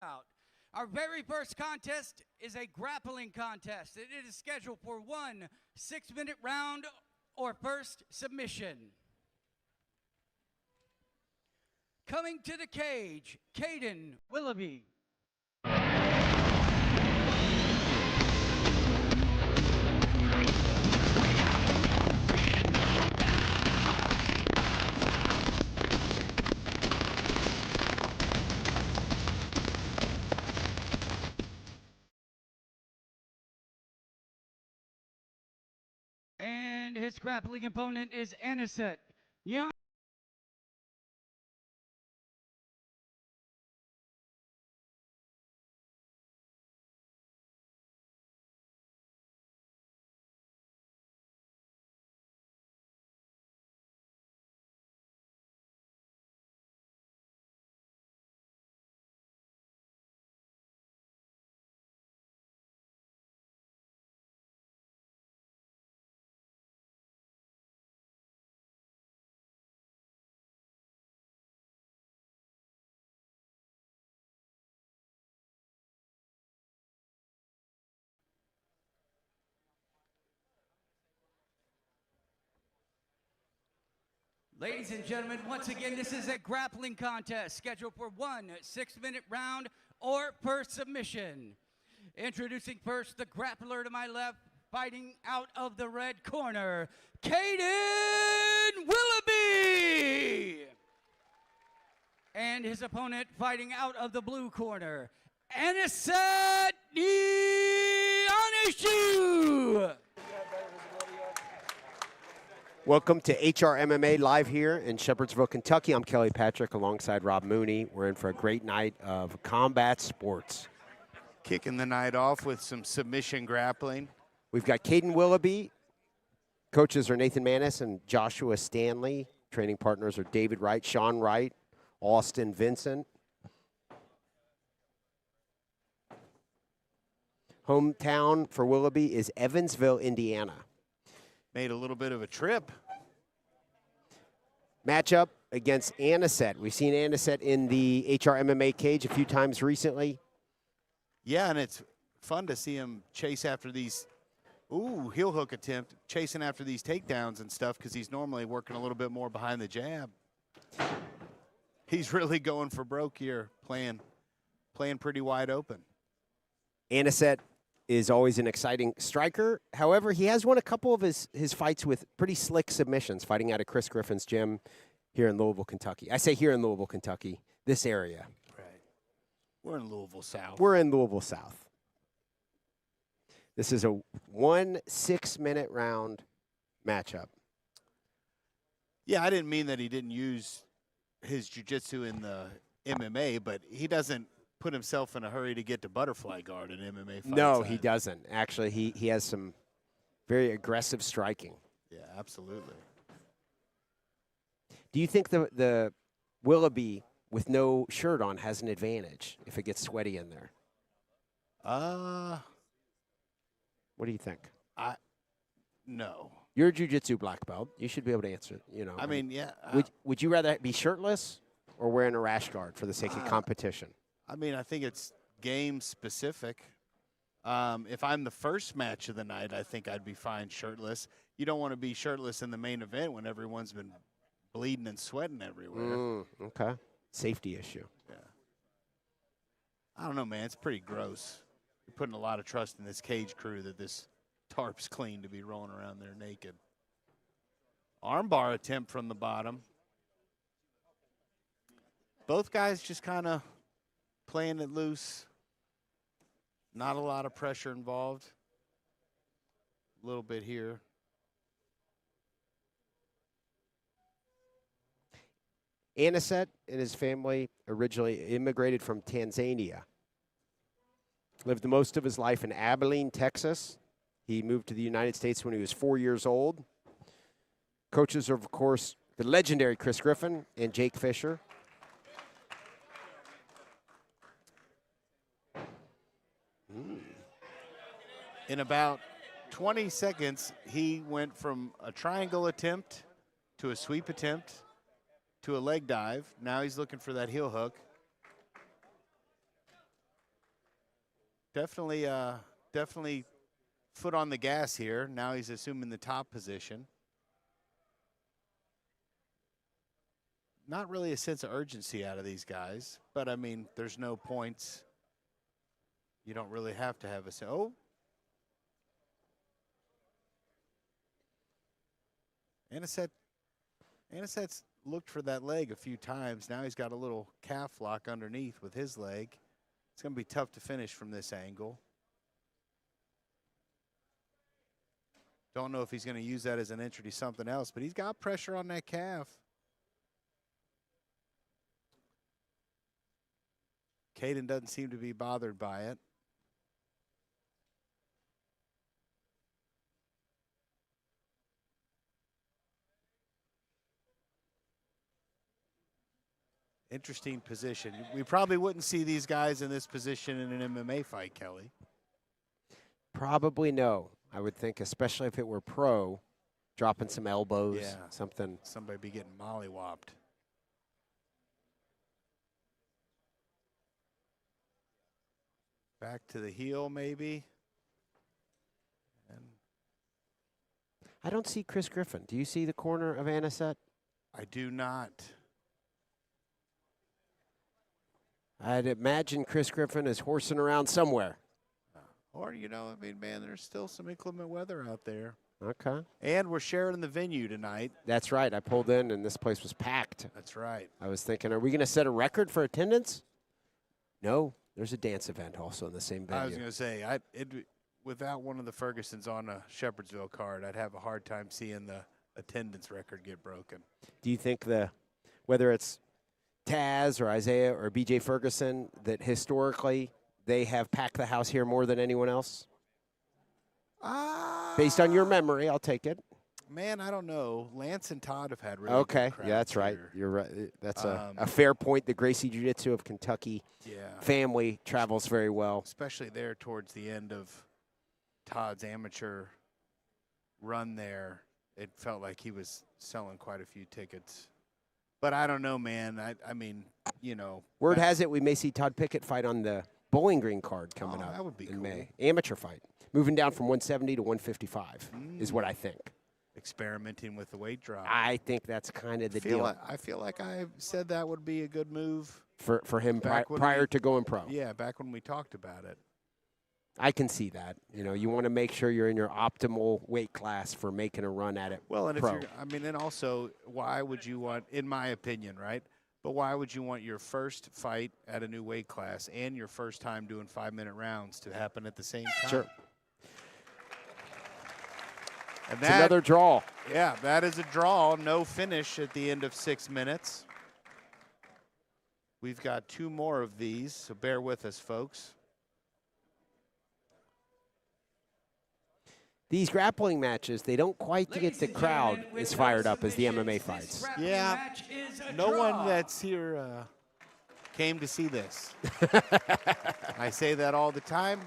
out. Our very first contest is a grappling contest. It is scheduled for one 6-minute round or first submission. Coming to the cage, Kaden Willoughby. And his grappling opponent is Anicet. Ladies and gentlemen, once again, this is a grappling contest scheduled for one 6-minute round or first submission. Introducing first the grappler to my left, fighting out of the red corner, Kaden Willoughby! And his opponent fighting out of the blue corner, Anicet Niyonishu! Welcome to HRMMA live here in Shepherdsville, Kentucky. I'm Kelly Patrick alongside Rob Mooney. We're in for a great night of combat sports. Kicking the night off with some submission grappling. We've got Kaden Willoughby. Coaches are Nathan Manis and Joshua Stanley. Training partners are David Wright, Sean Wright, Austin Vincent. Hometown for Willoughby is Evansville, Indiana. Made a little bit of a trip. Matchup against Anicet. We've seen Anicet in the HRMMA cage a few times recently. Yeah, and it's fun to see him chase after these, heel hook attempt, chasing after these takedowns and stuff, because he's normally working a little bit more behind the jab. He's really going for broke here, playing pretty wide open. Anicet is always an exciting striker. However, he has won a couple of his fights with pretty slick submissions, fighting out of Chris Griffin's gym here in Louisville, Kentucky. I say here in Louisville, Kentucky, this area. Right. We're in Louisville South. We're in Louisville South. This is a 1 6-minute round matchup. Yeah, I didn't mean that he didn't use his jiu-jitsu in the MMA, but he doesn't put himself in a hurry to get to butterfly guard in MMA fights. No, he doesn't. Actually, he has some very aggressive striking. Yeah, absolutely. Do you think the Willoughby with no shirt on has an advantage if it gets sweaty in there? What do you think? No. You're a jiu-jitsu black belt. You should be able to answer, I mean, yeah. Would you rather be shirtless or wearing a rash guard for the sake of competition? I mean, I think it's game specific. If I'm the first match of the night, I think I'd be fine shirtless. You don't want to be shirtless in the main event when everyone's been bleeding and sweating everywhere. Okay. Safety issue. Yeah. I don't know, man. It's pretty gross. You're putting a lot of trust in this cage crew that this tarp's clean to be rolling around there naked. Armbar attempt from the bottom. Both guys just kind of playing it loose. Not a lot of pressure involved. A little bit here. Anicet and his family originally immigrated from Tanzania. Lived most of his life in Abilene, Texas. He moved to the United States when he was 4 years old. Coaches are, of course, the legendary Chris Griffin and Jake Fisher. In about 20 seconds, he went from a triangle attempt to a sweep attempt to a leg dive. Now he's looking for that heel hook. Definitely, definitely foot on the gas here. Now he's assuming the top position. Not really a sense of urgency out of these guys, but I mean, there's no points. You don't really have to have a oh. Anicet's looked for that leg a few times. Now he's got a little calf lock underneath with his leg. It's going to be tough to finish from this angle. Don't know if he's going to use that as an entry to something else, but he's got pressure on that calf. Kaden doesn't seem to be bothered by it. Interesting position. We probably wouldn't see these guys in this position in an MMA fight, Kelly. Probably no. I would think, especially if it were pro, dropping some elbows, Yeah. something. Somebody be getting mollywopped. Back to the heel, maybe. And I don't see Chris Griffin. Do you see the corner of Anicet? I do not. I'd imagine Chris Griffin is horsing around somewhere. Or, you know, I mean, man, there's still some inclement weather out there. Okay. And we're sharing the venue tonight. That's right. I pulled in, and this place was packed. That's right. I was thinking, are we going to set a record for attendance? No. There's a dance event also in the same venue. I was going to say, without one of the Fergusons on a Shepherdsville card, I'd have a hard time seeing the attendance record get broken. Do you think whether it's Taz or Isaiah or BJ Ferguson, that historically they have packed the house here more than anyone else? Based on your memory, I'll take it. Man, I don't know. Lance and Todd have had really Okay, good crowds yeah, that's right. here. You're right. That's a fair point. The Gracie Jiu-Jitsu of Kentucky family travels very well. Especially there towards the end of Todd's amateur run there. It felt like he was selling quite a few tickets. But I don't know, man. I mean, you know. Word has it we may see Todd Pickett fight on the Bowling Green card coming up that would be in cool. May. Amateur fight. Moving down from 170 to 155 is what I think. Experimenting with the weight drop. I think that's kind of the deal. I feel like I said that would be a good move. For him prior to going pro. Yeah, back when we talked about it. I can see that. You know, you want to make sure you're in your optimal weight class for making a run at it. Well, and pro. if you're, I mean, and also, why would you want, in my opinion, right? But why would you want your first fight at a new weight class and your first time doing 5-minute rounds to happen at the same time? Sure. And It's another draw. Yeah, that is a draw. No finish at the end of 6 minutes. We've got 2 more of these, so bear with us, folks. These grappling matches, they don't quite get the crowd as fired up as the MMA fights. Yeah, no one that's here came to see this. I say that all the time.